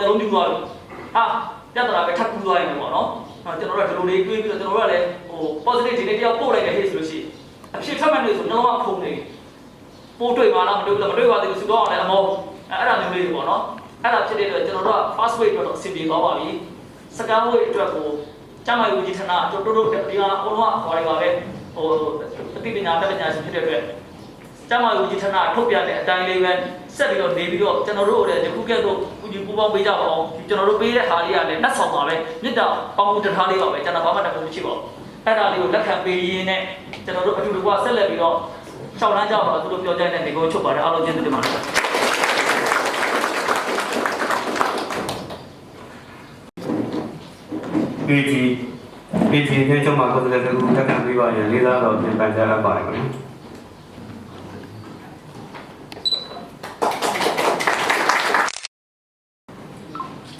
လုံးပြူသွားပြီဟာပြဿနာပဲထပ်ကူးသွားရင်ပေါ့နော်ကျွန်တော်တို့ကဒီလိုလေးတွေးပြီးတော့ကျွန်တော်တို့ကလည်းဟို positive ဒီနေ့တယောက်ပို့လိုက်တဲ့ hit ဆိုလို့ရှိရင်အဖြစ်ထပ်မှတ်နေဆိုနှလုံးကဖုံနေပို့တွေ့ပါလားမတွေ့ပါသေးဘူးစုတော့အောင်လည်းအမောအဲ့ဒါမျိုးလေးတွေပေါ့နော်အဲ့ဒါဖြစ်တဲ့အတွက်ကျွန်တော်တို့က first weight အတွက်တော့အဆင်ပြေသွားပါပြီ second weight အတွက်ကိုကျမယူကြီးဌာနတို့ဒီကအကုန်လုံးကဟောတွေပါပဲဟိုအသိပညာတက်ပညာရှင်ဖြစ်တဲ့အတွက်ကျမယူကြီးဌာနထုတ်ပြန်တဲ့အတိုင်းလေးပဲဆက်ပြီးတော့နေပြီးတော့ကျွန်တော်တို့လည်းဒီခုကဲတော့ကုညီပူပေါင်းပေးကြပါအောင်ကျွန်တော်တို့ပေးတဲ့ဟာလေးကလည်းနှက်ဆောင်ပါပဲမြစ်တာပေါင်းမှုတထားလေးပါပဲကျွန်တော်ဘာမှတခုမရှိပါဘူးအဲ့ဒါလေးကိုလက်ခံပေးရင်းနဲ့ကျွန်တော်တို့အတူတူကဆက်လက်ပြီးတော့ရှောက်လန်းကြပါသူတို့ပြောကြတဲ့နေကိုချုပ်ပါတယ်အားလုံးကျေးဇူးတင်ပါတယ်PG နဲ့ကျွန်မကိုယ်စားလှယ်တို့လက်ခံပေးပါရင်လေးစားတော့ပြန်ပန်ကြားရပါတယ်ခင်ဗျာ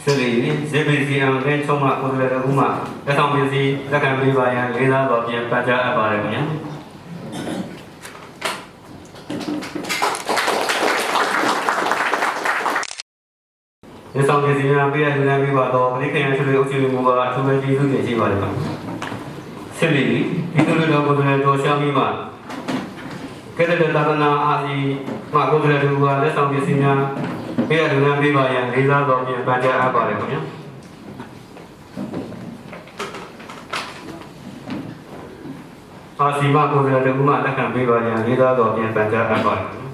စလီဇေဘီစီအမ်နဲ့ကျွန်မကိုယ်စားလှယ်တို့မှလက်ဆောင်ပစ္စည်းလက်ခံပေးပါရင်လေးစားတော့ပြန်ပန်ကြားရပါတယ်ခင်ဗျာဒီဆောင်ပစ္စည်းများပေးရတဲ့ပေးပါတော့ပရိခေယဆွေအုပ်ချုပ်မှုကအထူးပဲကျေးဇူးတင်ရှိပါတယ်ခင်ဗျာစလီဒီလိုလိုကိုယ်စားလှယ်တို့ရှာမိမှာကဲတဲ့သာသနာအာစီမှာကိုယ်စားလှယ်တို့ကလက်ဆောင်ပစ္စည်းများပေးရတဲ့ပေးပါရင်လေးစားတော့ပြန်ပန်ကြားအပ်ပါတယ်ခင်ဗျာအာစီမှာကိုယ်စားလှယ်တို့မှလက်ခံပေးပါရင်လေးစားတော့ပြန်ပန်ကြားအပ်ပါတယ်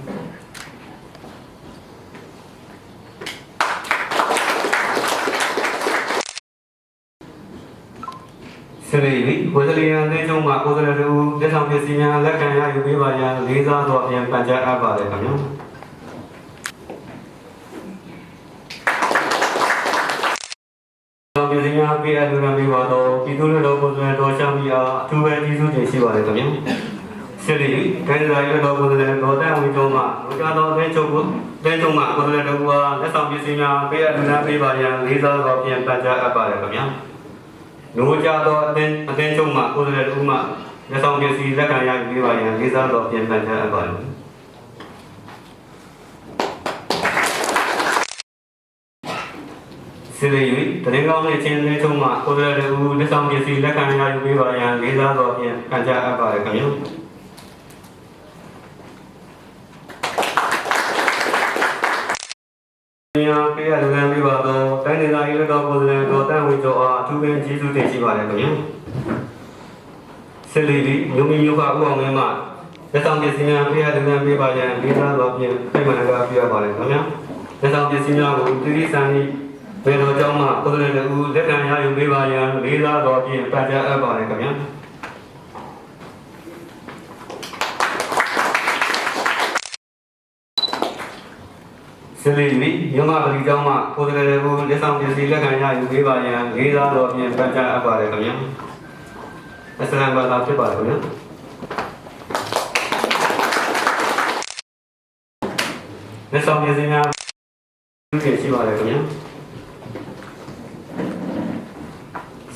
စလီဝဇလီယန်တဲ့ကျုံမှာကိုယ်စားလှယ်တို့လက်ဆောင်ပစ္စည်းများလက်ခံရယူပေးပါရန်လေးစားတော့ပြန်ပန်ကြားအပ်ပါတယ်ခင်ဗျာပစ္စည်းများပေးအပ်လို့ရပေးပါတော့ပြည်သူ့လူတော်ကိုယ်စားလှယ်တော်ချမ်းပြီးအားအထူးပဲကျေးဇူးတင်ရှိပါတယ်ခင်ဗျာစလီတိုင်းဒေသကြီးတော်ကိုယ်စားလှယ်တော်တန်ဝင်ကျုံမှာလူကြတော်တဲ့ချုပ်ကိုတဲ့ကျုံမှာကိုယ်စားလှယ်တို့ကလက်ဆောင်ပစ္စည်းများပေးအပ်လို့ရပေးပါရန်လေးစားတော့ပြန်ပန်ကြားအပ်ပါတယ်ခင်ဗျာနိုးကြတော့အတင်းချုပ်မှာကိုယ်စားလှယ်တို့မှလက်ဆောင်ပစ္စည်းလက်ခံရယူပေးပါရန်လေးစားတော့ပြန်ပန်ကြားအပ်ပါတယ်စလီတရင်ကောင်းနဲ့ချင်းလေးချုပ်မှာကိုယ်စားလှယ်တို့လက်ဆောင်ပစ္စည်းလက်ခံရယူပေးပါရန်လေးစားတော့ပြန်ပန်ကြားအပ်ပါတယ်ခင်ဗျာပေးရလူရန်ပေးပါတော့တိုင်းဒေသကြီးလူတော်ကိုယ်စားလှယ်တော်တန်ဝေကျော်အားအထူးပဲကျေးဇူးတင်ရှိပါတယ်ခင်ဗျာစလီမြို့မီမြို့ကဥအောင်မင်းမှလက်ဆောင်ပစ္စည်းများပေးရလူရန်ပေးပါရန်လေးစားတော့ပြန်ပြမနာကပြရပါတယ်ခင်ဗျာလက်ဆောင်ပစ္စည်းများကိုတိတိစံဤဘယ်တော်ကြောင့်မှကိုယ်စားလှယ်တို့လက်ခံရယူပေးပါရန်လေးစားတော့ပြန်ပန်ကြားအပ်ပါတယ်ခင်ဗျာစလီမြန်မာပြည်ကျောင်းမှာကိုယ်စားလှယ်တို့လက်ဆောင်ပစ္စည်းလက်ခံရယူပေးပါရန်လေးစားတော့ပြန်ပန်ကြားအပ်ပါတယ်ခင်ဗျာအစ္စလမ်ဘာသာဖြစ်ပါတယ်ခင်ဗျာလက်ဆောင်ပစ္စည်းများပြုပြင်ရှိပါတယ်ခင်ဗျာ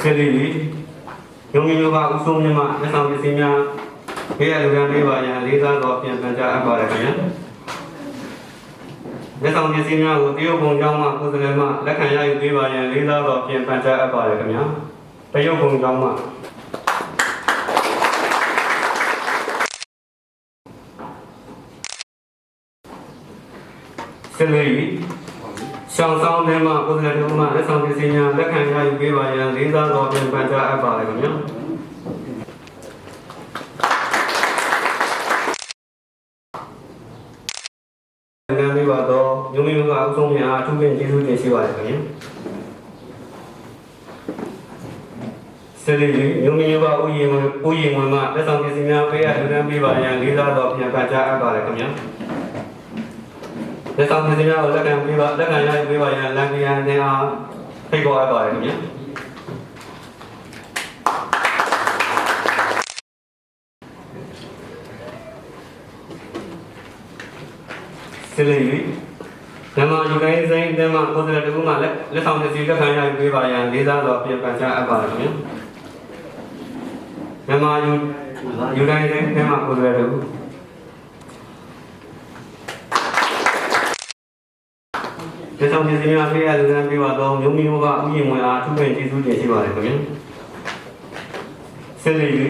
စလီရုံးမျိုးကဥဆုံးမြန်မာလက်ဆောင်ပစ္စည်းများပေးရလူရန်ပေးပါရန်လေးစားတော့ပြန်ပန်ကြားအပ်ပါတယ်ခင်ဗျာလက်ဆောင်ပစ္စည်းများကိုတရုတ်ဘုံကျောင်းမှကိုယ်စားလှယ်မှလက်ခံရယူပေးပါရန်လေးစားတော့ပြန်ပန်ကြားအပ်ပါတယ်ခင်ဗျာတရုတ်ဘုံကျောင်းမှစလီရှောင်းဆောင်ထဲမှာကိုယ်စားလှယ်တို့မှလက်ဆောင်ပစ္စည်းများလက်ခံရယူပေးပါရန်လေးစားတော့ပြန်ပန်ကြားအပ်ပါတယ်ခင်ဗျာနာမည်ပါတော့မြို့မီမြို့ကအုပ်ဆုံးများအထူးပင်ကျေးဇူးတင်ရှိပါတယ်ခင်ဗျာစလီမြို့မီမြို့ကဥယျာဉ်ဝင်မှလက်ဆောင်ပစ္စည်းများပေးရလူတန်းပေးပါရန်လေးစားတော့ပြန်ပန်ကြားအပ်ပါတယ်ခင်ဗျာလက်ဆောင်ပစ္စည်းများကိုလက်ခံရယူပေးပါရန်လန်ကီယန်နဲ့အားဖိတ်ခေါ်အပ်ပါတယ်ခင်ဗျာစလီမြန်မာယူကိုင်းစိန်အသင်းမှကိုယ်စားလှယ်တို့မှလက်ဆောင်ပစ္စည်းလက်ခံရယူပေးပါရန်လေးစားတော့ပြန်ပန်ကြားအပ်ပါတယ်ခင်ဗျာမြန်မာယူကိုင်းစိန်အသင်းမှကိုယ်စားလှယ်တို့ လက်ဆောင်ပစ္စည်းများပေးအပ်လူတန်းပေးပါတော့မျိုးမီတို့ကဥယျာဉ်ဝင်အားအထူးပင်ကျေးဇူးတင်ရှိပါတယ်ခင်ဗျာဆက်လက်၍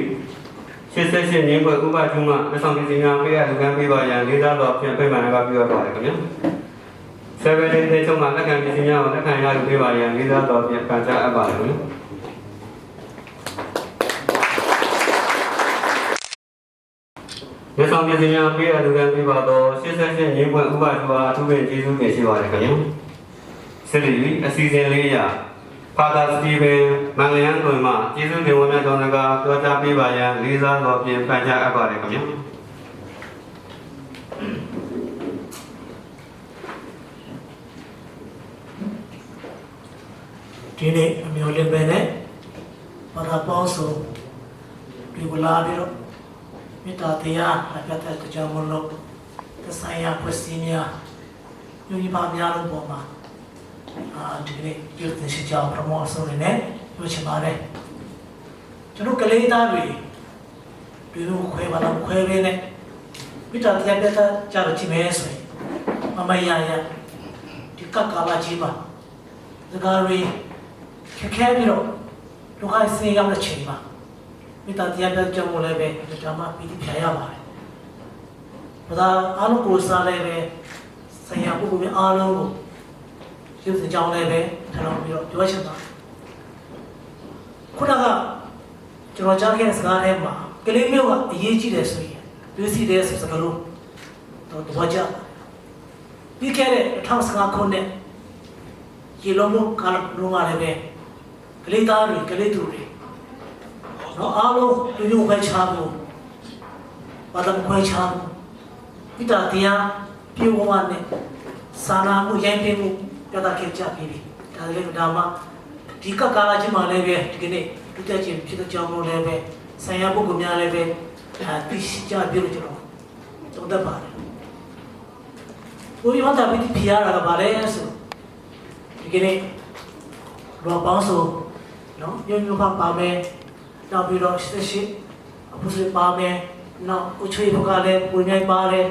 88ငင်းဘွယ်ဥပထုမှလက်ဆောင်ပစ္စည်းများပေးအပ်လူတန်းပေးပါရန်လေးစားတော်ဖြင့်ပြမှန်ကပြုရပါတယ်ခင်ဗျာ7လေးနဲ့ချုပ်မှလက်ခံပစ္စည်းများကိုလက်ခံရယူပေးပါရန်လေးစားတော်ဖြင့်ပန်ကြားအပ်ပါတယ်ခင်ဗျာလက်ဆောင်ပစ္စည်းများပေးအပ်လူတန်းပေးပါတော့88ငင်းဘွယ်ဥပထုအားအထူးပင်ကျေးဇူးတင်ရှိပါတယ်ခင်ဗျာဆက်လက်၍အစီအစဉ်လေးရဖာသာစတီဗင်မန်လျန်တွင်မှကျေးဇူးတင်ဝမ်းမြောက်ကြောင်းကပြောကြားပေးပါရန်လေးစားစွာဖြင့်ပန်ကြားအပ်ပါတယ်ခင်ဗျာဒီနေ့အမျိုးလေးပဲနဲ့ဘာသာပေါင်းစုံဒီဝလာပြီးတော့မေတ္တာတရားအပြတ်တဲ့ကြောင့်မလို့သဆိုင်ရာဖွဲ့စည်းများညဉ့်ပါများလို့ပေါ်မှာဒီနေ့ပြုတဲ့ရှိကြောင်းပရမောဆုံးနေပြောချင်ပါတယ်ကျွန်တော်ကလေးသားတွေဒီလိုခွဲပါတော့ခွဲပေးနေမေတ္တာတရားပြတ်တဲ့ကြားကြည့်မယ်ဆိုရင်မမရရဒီကကာလာကြီးပါစကားရီခက်ခဲပြီးတော့လူခိုင်းစင်ရောက်တဲ့ချိန်မှာမေတ္တာတရားပြတ်ကြောင်းလည်းပဲဒါမှပြီးပြရပါတယ်ဘာသာအားလုံးကိုစားလည်းပဲဆရာပုဂ္ဂိုလ်များအားလုံးကိုကျေးဇူးကြောင်းလည်းပဲထောက်ပြီးတော့ပြောချင်ပါတယ်ခုနကကျွန်တော်ကြားခဲ့တဲ့စကားထဲမှာကလေးမျိုးကအရေးကြီးတယ်ဆိုရင်တွေးစီတယ်ဆိုစကားလုံးတော့တော့ကြပြီးခဲ့တဲ့2015ခုနှစ်ရေလုံးမှုကာလလုံးကလည်းပဲကလေးသားတွေကလေးသူတွေတော့အားလုံးလူမျိုးခွဲခြားဖို့ဘာသာခွဲခြားဖို့မိသားတရားပြေဝါနဲ့စာနာမှုရိုင်းပင်းမှုပြသခဲ့ကြပြီဒါလည်းဒါမှဒီကကာလကြီးမှာလည်းပဲဒီကနေ့ဒုတိယချင်းဖြစ်တဲ့ကြောင်းလို့လည်းပဲဆံရပုဂ္ဂိုလ်များလည်းပဲသိရှိကြပြီလို့ကျွန်တော်တတ်ပါတယ်ဘုရားတာပြီးပြရတာကဘာလဲဆိုဒီကနေ့ရောပေါင်းဆိုနော်ညညပါမယ်နောက်ပြီးတော့ရှိအခုစပါမယ်နောက်အချွေဘကလည်းပုံမြိုင်ပါတယ်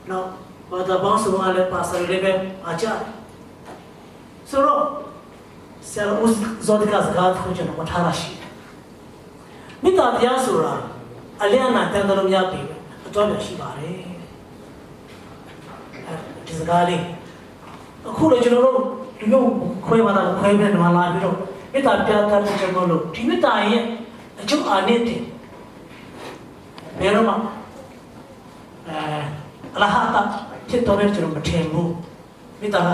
နောက်ဘာသာပေါင်းစုံကလည်းပါစရလေးပဲအကြဆိုတော့ဆရာဦးဇော်ဒီကစကားကိုကျွန်တော်ထားရရှိမိသားတရားဆိုတာအလျနာတန်တလုံးရပြီအတော်ပြရှိပါတယ်ဒီစကားလေးအခုလည်းကျွန်တော်တို့ဒီလိုခွဲပါတာခွဲပြီးတော့လာပြီးတော့မိသားပြတာကျွန်တော်တို့ဒီမိသားရဲ့အကျိုးအာနိသင်ဘယ်တော့မှအလဟာတာဖြစ်တော်တဲ့ကျွန်တော်မထင်ဘူးမိသားက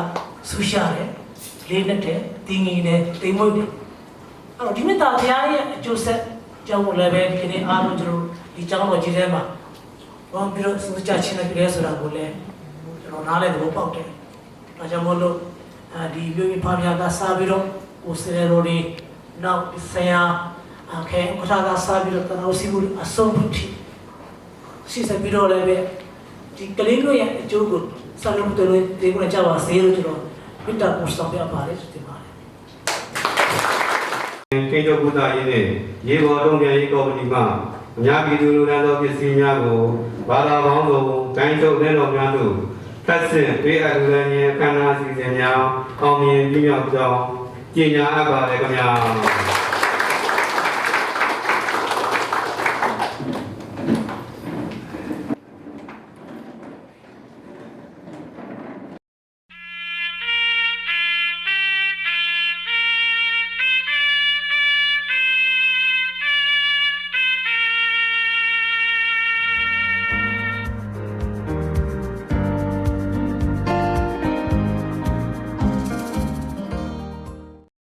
ဆူရှာတယ်လေးနဲ့တဲ့တင်းငီနဲ့တိမ်မွေ့တယ်အဲ့တော့ဒီမိသားတရားရဲ့အကျိုးဆက်ကြောင့်လည်းပဲဒီနေ့အားလုံးကျွန်တော်ဒီကျောင်းတော်ကြီးထဲမှာဘာပြီးတော့စူးကြချင်းနေကြလဲဆိုတာကိုလည်းကျွန်တော်နားလည်သဘောပေါက်တယ်ဒါကြောင့်မို့လို့ဒီမျိုးကြီးဖားပြကစားပြီးတော့ဟိုစရရိုတွေနောက်ဆရာခဲခထာကစားပြီးတော့တတော်စီဘူးအဆုံးဖြစ်ရှိစပြီးတော့လည်းပဲဒီကလေးတို့ရဲ့အကျိုးကိုစာလုံးတွေဒီကုန်းကြပါစေလို့ကျွန်တော်မိတ္တပို့ဆောင်ပြပါတယ်ဒီမှာကိန်းချုပ်ကုသရေးနဲ့ရေပေါ်တုံ့ပြန်ရေးကော်မတီမှအများပြည်သူလူတန်းသောပစ္စည်းများကိုဘာသာပေါင်းစုံဂိုင်းချုပ်တဲ့တော်များတို့ထပ်ဆင့်ပေးအပ်လူရင်းအခမ်းအနားအစီအစဉ်များအောင်မြင်ပြည့်မြောက်ကြောင်းကြေညာအပ်ပါတယ်ခင်ဗျာ